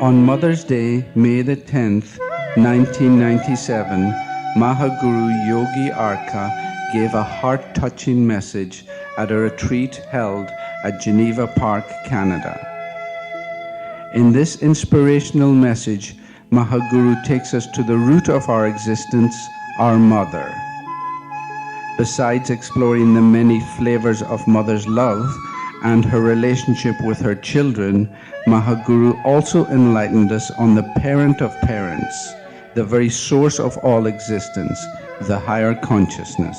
On Mother's Day, May the 10th, 1997, Mahaguru Yogi Arka gave a heart-touching message at a retreat held at Geneva Park, Canada. In this inspirational message, Mahaguru takes us to the root of our existence, our mother. Besides exploring the many flavors of mother's love and her relationship with her children, Mahaguru also enlightened us on the parent of parents, the very source of all existence, the higher consciousness.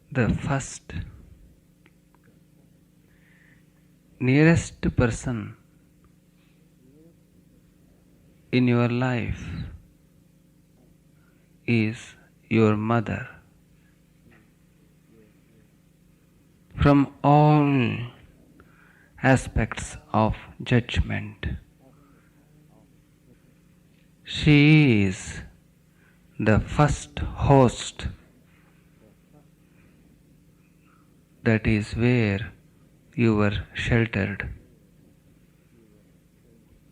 The first nearest person in your life is your mother. From all aspects of judgment, she is the first host. That is where you were sheltered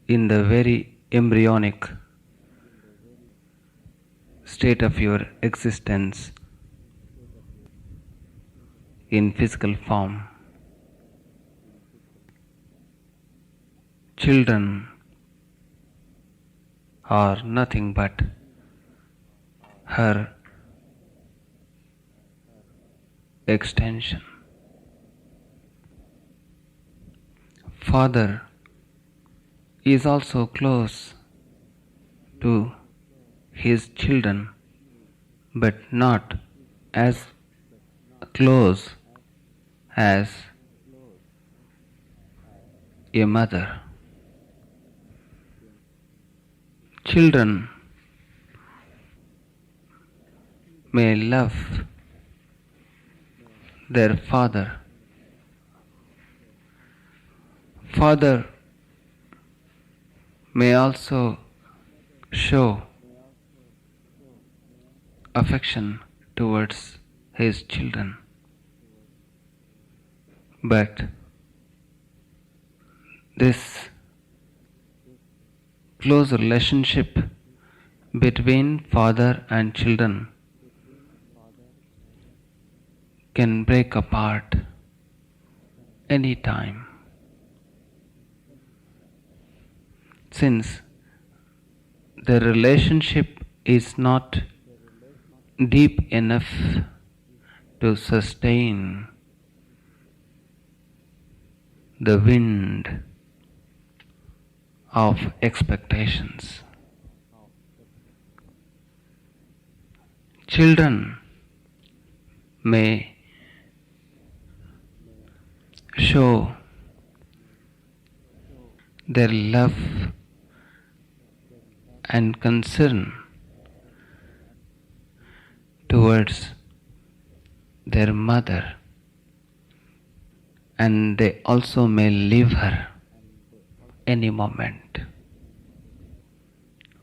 in the very embryonic state of your existence in physical form. Children are nothing but her extension. Father is also close to his children, but not as close as a mother. Children may love their father. Father may also show affection towards his children, but this close relationship between father and children can break apart any time, since the relationship is not deep enough to sustain the wind of expectations. Children may show their love and concern towards their mother, and they also may leave her any moment.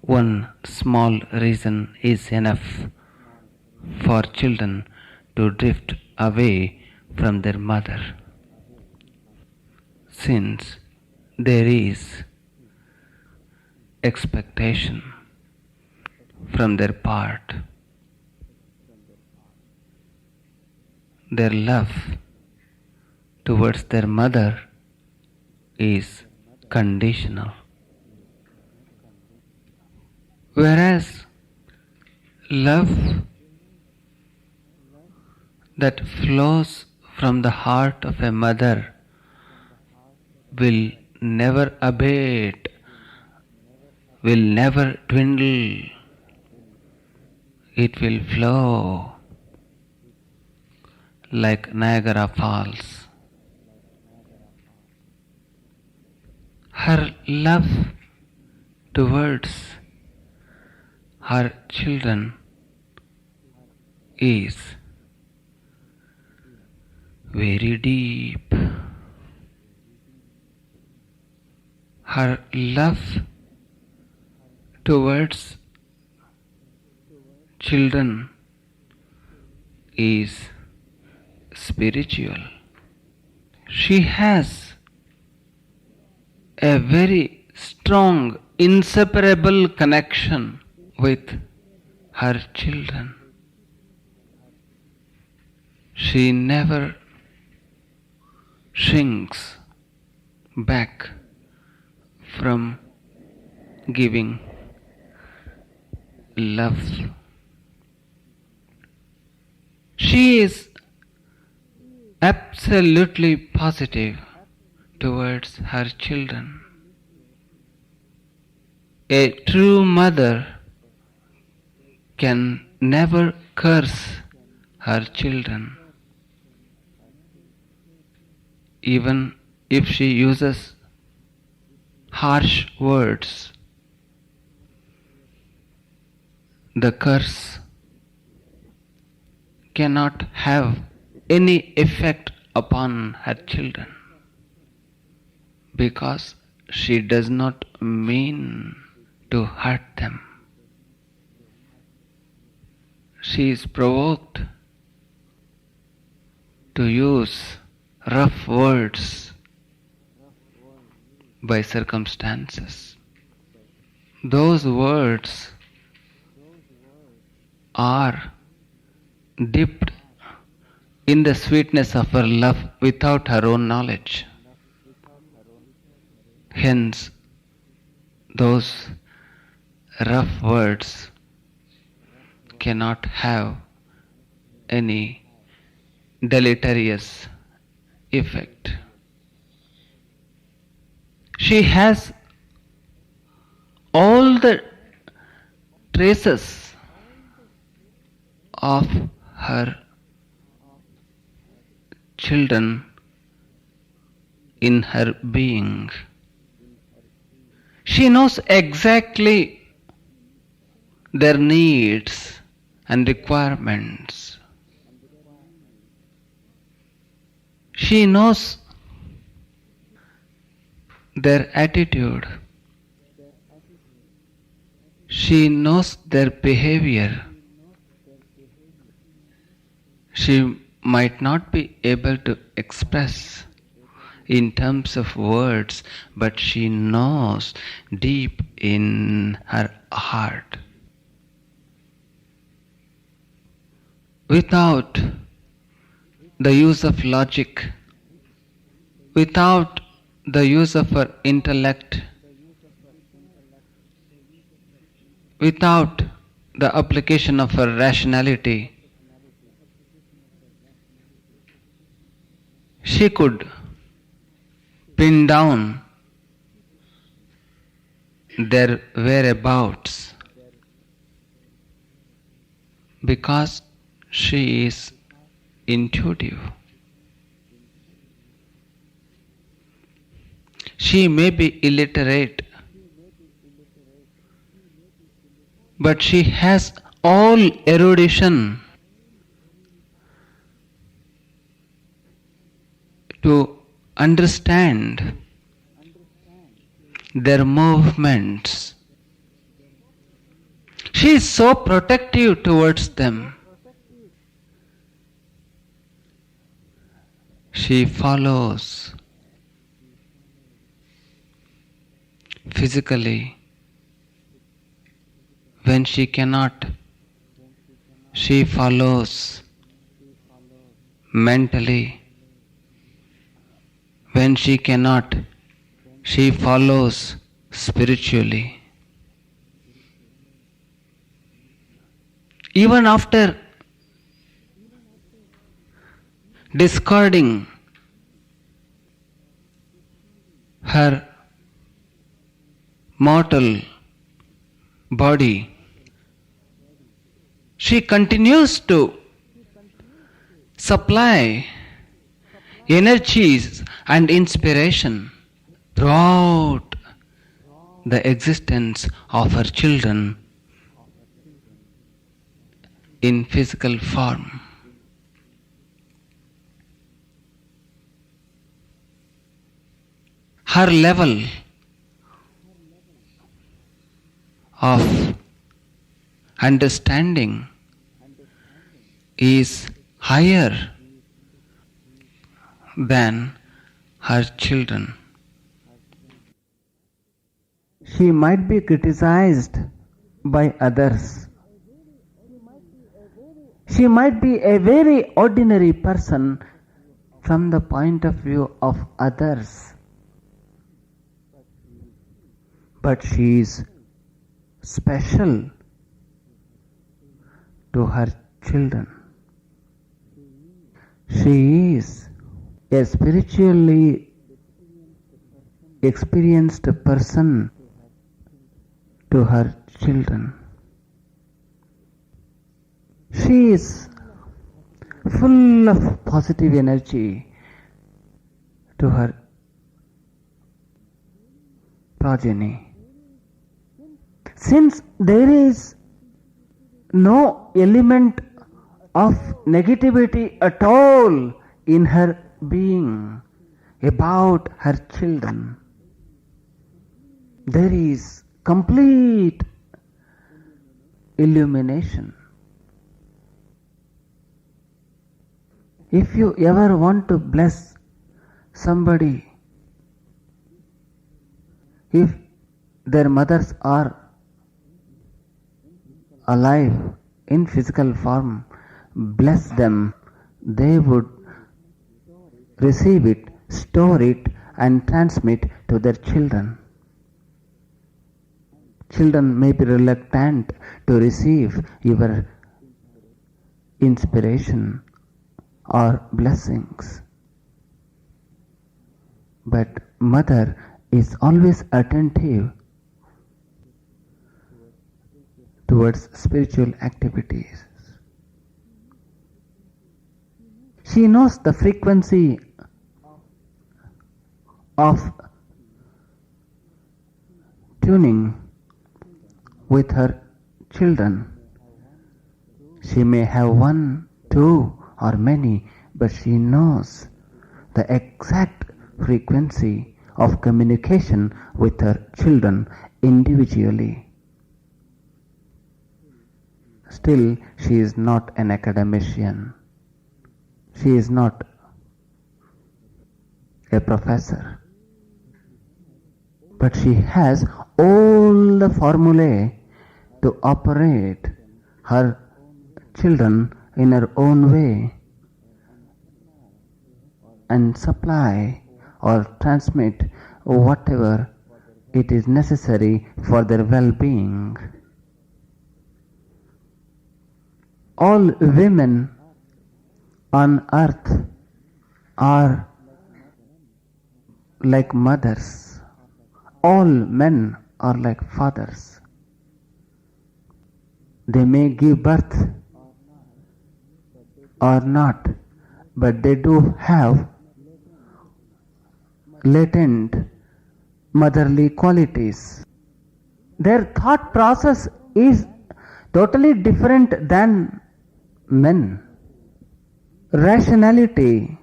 One small reason is enough for children to drift away from their mother, since there is expectation from their part. Their love towards their mother is conditional. Whereas love that flows from the heart of a mother will never abate, will never dwindle. It will flow like Niagara Falls. Her love towards her children is very deep. Her love towards children is spiritual. She has a very strong, inseparable connection with her children. She never shrinks back from giving love. She is absolutely positive towards her children. A true mother can never curse her children, even if she uses harsh words. The curse cannot have any effect upon her children, because she does not mean to hurt them. She is provoked to use rough words by circumstances. Those words are dipped in the sweetness of her love without her own knowledge. Hence, those rough words cannot have any deleterious effect. She has all the traces of her children in her being. She knows exactly their needs and requirements. She knows their attitude. She knows their behavior. She might not be able to express in terms of words, but she knows deep in her heart. Without the use of logic, without the use of her intellect, without the application of her rationality, she could pin down their whereabouts because she is intuitive. She may be illiterate, but she has all erudition to understand their movements. She is so protective towards them. She follows physically. When she cannot, she follows mentally. When she cannot, she follows spiritually. Even after discarding her mortal body, she continues to supply energies and inspiration throughout the existence of her children in physical form. Her level of understanding is higher than her children. She might be criticized by others. She might be a very ordinary person from the point of view of others, but she is special to her children. She is a spiritually experienced person to her children. She is full of positive energy to her progeny. Since there is no element of negativity at all in her being about her children, there is complete illumination. If you ever want to bless somebody, if their mothers are alive in physical form, bless them, they would receive it, store it, and transmit to their children. Children may be reluctant to receive your inspiration or blessings, but mother is always attentive towards spiritual activities. She knows the frequency of tuning with her children. She may have one, two, or many, but she knows the exact frequency of communication with her children individually. Still, she is not an academician. She is not a professor. But she has all the formulae to operate her children in her own way and supply or transmit whatever it is necessary for their well-being. All women on earth are like mothers. All men are like fathers. They may give birth or not, but they do have latent motherly qualities. Their thought process is totally different than men. Rationality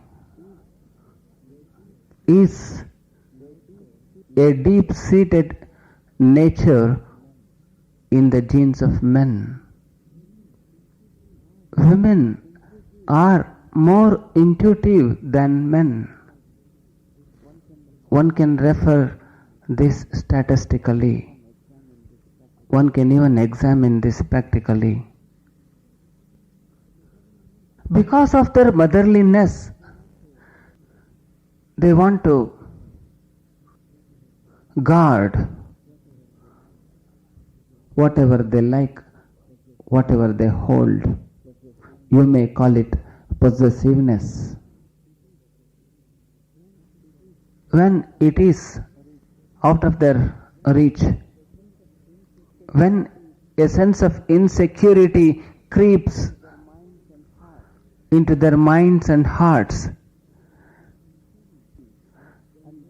is a deep-seated nature in the genes of men. Women are more intuitive than men. One can refer this statistically. One can even examine this practically. Because of their motherliness, they want to guard whatever they like, whatever they hold. You may call it possessiveness. When it is out of their reach, when a sense of insecurity creeps into their minds and hearts,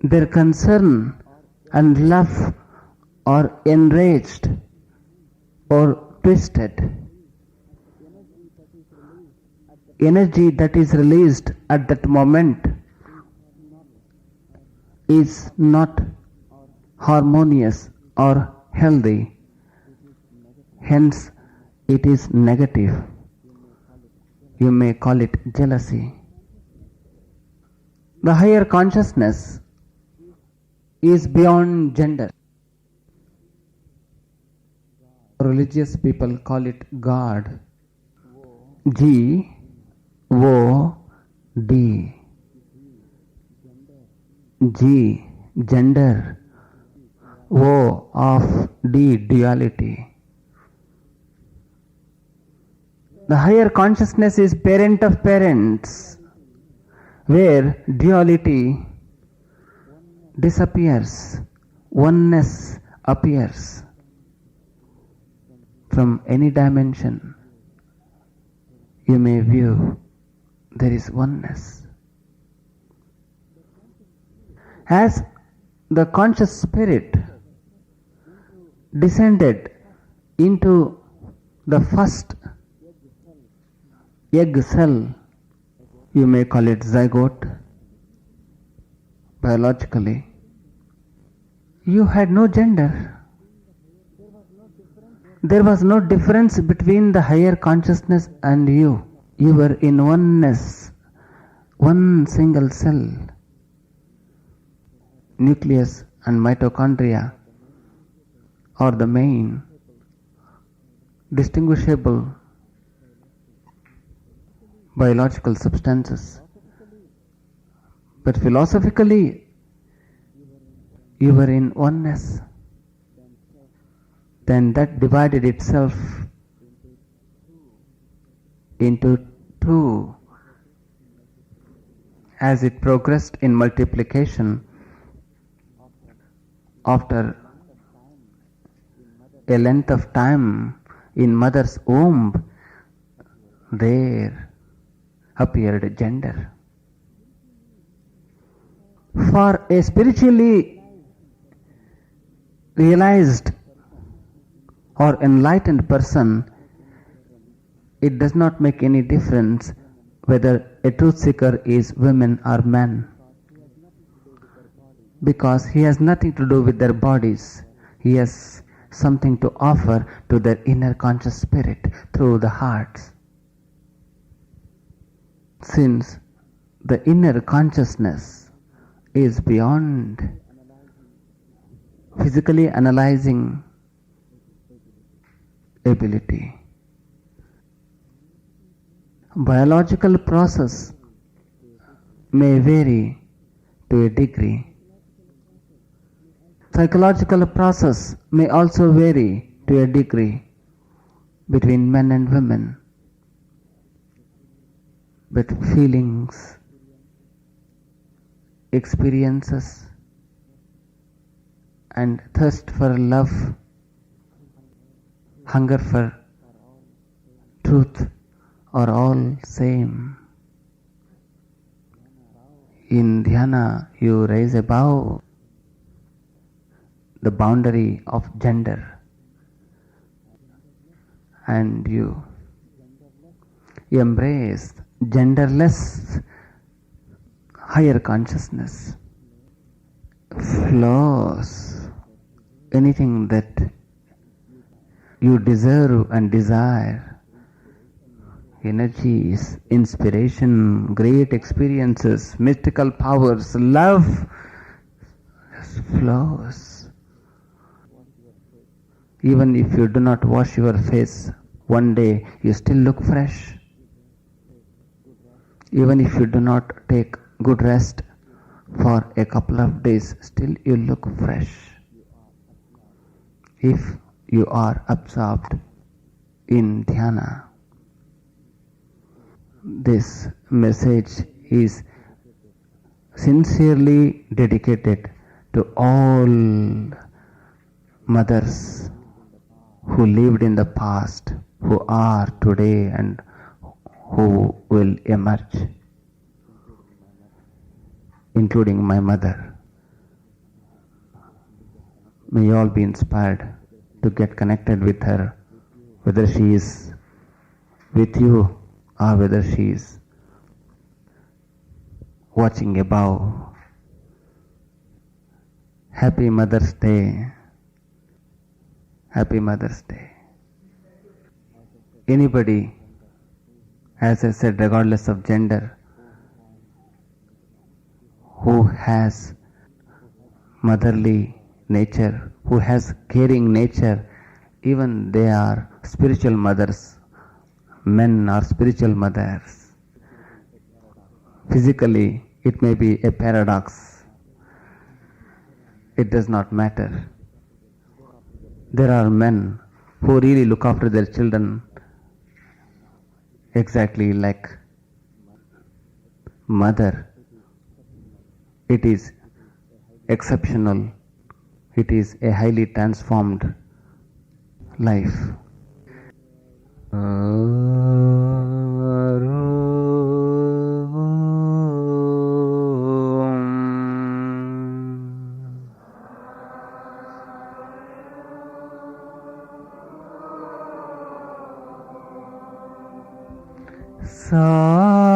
their concern and love are enraged or twisted. Energy that is released at that moment is not harmonious or healthy. Hence, it is negative. You may call it jealousy. The higher consciousness is beyond gender. Religious people call it God. G-O-D. G, gender. O of D, duality. The higher consciousness is parent of parents, where duality disappears, oneness appears. From any dimension, you may view there is oneness. As the conscious spirit descended into the first egg cell, you may call it zygote, biologically, you had no gender. There was no difference between the higher consciousness and you. You were in oneness, one single cell. Nucleus and mitochondria are the main distinguishable biological substances. But philosophically, you were in oneness. Then that divided itself into two. As it progressed in multiplication, after a length of time in mother's womb, there appeared gender. For a spiritually realized or enlightened person, it does not make any difference whether a truth seeker is women or men, because he has nothing to do with their bodies. He has something to offer to their inner conscious spirit through the hearts. Since the inner consciousness is beyond physically analyzing ability, biological process may vary to a degree. Psychological process may also vary to a degree between men and women, but feelings, experiences, and thirst for love, hunger for truth are all same. In dhyana, you rise above the boundary of gender and you embrace genderless higher consciousness. Flows anything that you deserve and desire, energies, inspiration, great experiences, mystical powers, love flows. Even if you do not wash your face, one day you still look fresh. Even if you do not take good rest for a couple of days, still you look fresh. If you are absorbed in dhyana, this message is sincerely dedicated to all mothers who lived in the past, who are today, and who will emerge, including my mother. May you all be inspired to get connected with her, whether she is with you or whether she is watching above. Happy Mother's Day. Happy Mother's Day. Anybody, as I said, regardless of gender, who has motherly nature, who has caring nature, even they are spiritual mothers. Men are spiritual mothers. Physically, it may be a paradox. It does not matter. There are men who really look after their children exactly like mother. It is exceptional. It is a highly transformed life. Sarogam